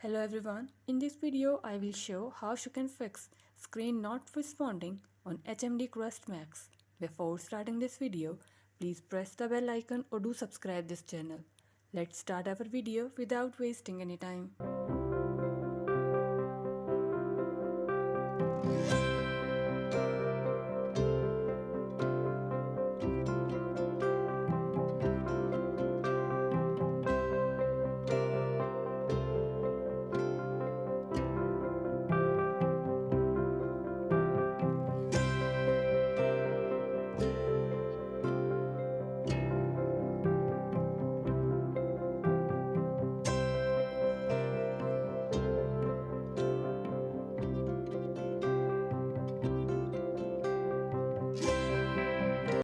Hello everyone, in this video I will show how you can fix screen not responding on HMD Crest Max. Before starting this video, please press the bell icon or do subscribe this channel. Let's start our video without wasting any time.